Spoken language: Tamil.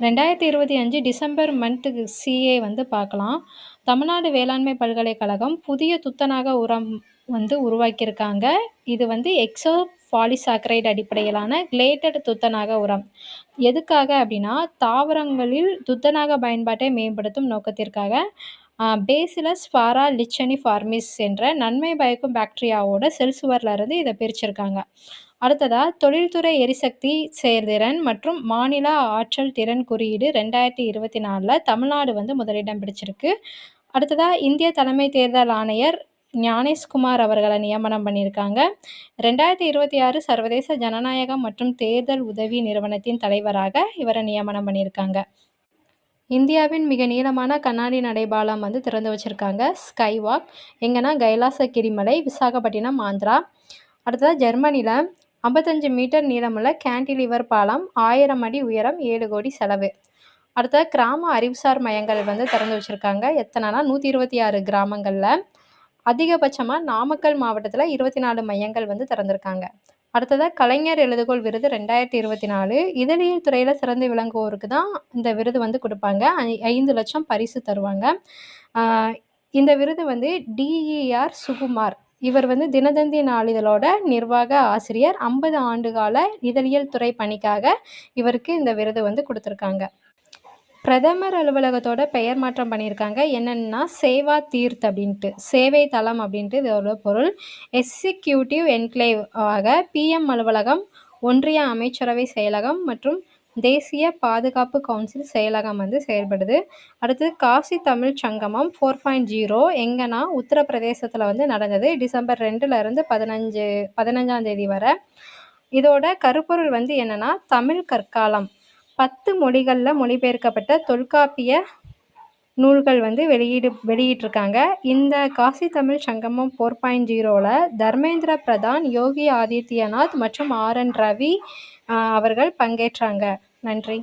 2025 டிசம்பர் மந்த்துக்கு சிஏ வந்து பார்க்கலாம். தமிழ்நாடு வேளாண்மை பல்கலைக்கழகம் புதிய துத்தநாக உரம் வந்து உருவாக்கியிருக்காங்க. இது வந்து எக்ஸோ பாலிசாக்கரைடு அடிப்படையிலான கிளேட்டட் துத்தநாக உரம். எதுக்காக அப்படின்னா, தாவரங்களில் துத்தநாக பயன்பாட்டை மேம்படுத்தும் நோக்கத்திற்காக பேசிலஸ் பாராலிச்சனிஃபார்மிஸ் என்ற நன்மை பயக்கும் பாக்டீரியாவோட செல் சுவர்ல இருந்து இதை பிரிச்சிருக்காங்க. அடுத்ததா தொழில்துறை எரிசக்தி செயல்திறன் மற்றும் மாநில ஆற்றல் திறன் குறியீடு 2024ல தமிழ்நாடு வந்து முதலிடம் பிடிச்சிருக்கு. அடுத்ததா இந்திய தலைமை தேர்தல் ஆணையர் ஞானேஷ்குமார் அவர்களை நியமனம் பண்ணியிருக்காங்க. 2026 சர்வதேச ஜனநாயகம் மற்றும் தேர்தல் உதவி நிறுவனத்தின் தலைவராக இவரை நியமனம் பண்ணியிருக்காங்க. இந்தியாவின் மிக நீளமான கண்ணாடி நடைபாலம் வந்து திறந்து வச்சிருக்காங்க. ஸ்கை வாக் எங்கன்னா கைலாசகிரிமலை, விசாகப்பட்டினம், ஆந்திரா. அடுத்ததாக ஜெர்மனியில் 55 மீட்டர் நீளமுள்ள கேண்டிலிவர் பாலம், 1000 அடி உயரம், 7 கோடி செலவு. அடுத்தது கிராம அறிவுசார் மையங்கள் வந்து திறந்து வச்சுருக்காங்க. எத்தனைனா 126 கிராமங்களில். அதிகபட்சமாக நாமக்கல் மாவட்டத்தில் 24 மையங்கள் வந்து திறந்திருக்காங்க. அடுத்ததாக கலைஞர் எழுதுகோள் விருது 2024 இதழியல் துறையில் சிறந்து விளங்குவோருக்கு தான் இந்த விருது வந்து கொடுப்பாங்க. 5 லட்சம் பரிசு தருவாங்க. இந்த விருது வந்து டிஇஆர் சுகுமார், இவர் வந்து தினதந்தி நாளிதழோட நிர்வாக ஆசிரியர். 50 ஆண்டுகால இதழியல் துறை பணிக்காக இவருக்கு இந்த விருது வந்து கொடுத்துருக்காங்க. பிரதமர் அலுவலகத்தோட பெயர் மாற்றம் பண்ணியிருக்காங்க. என்னென்னா சேவா தீர்த் அப்படின்ட்டு, சேவை தளம் அப்படின்ட்டு இதோட பொருள். எக்ஸிக்யூட்டிவ் என்க்ளேவ் ஆக பிஎம் அலுவலகம், ஒன்றிய அமைச்சரவை செயலகம் மற்றும் தேசிய பாதுகாப்பு கவுன்சில் செயலகம் வந்து செயல்படுது. அடுத்து காசி தமிழ் சங்கமம் 4.0 எங்கன்னா உத்தரப்பிரதேசத்தில் வந்து நடந்தது. டிசம்பர் 2லேருந்து 15ஆம் தேதி வரை. இதோட கருப்பொருள் வந்து என்னென்னா தமிழ் கற்காலம், 10 மொழிகளில் மொழிபெயர்க்கப்பட்ட தொல்காப்பிய நூல்கள் வந்து வெளியிட்டிருக்காங்க. இந்த காசி தமிழ் சங்கமம் 4.0ல தர்மேந்திர பிரதான், யோகி ஆதித்யநாத் மற்றும் RN ரவி அவர்கள் பங்கேற்றாங்க. நன்றி.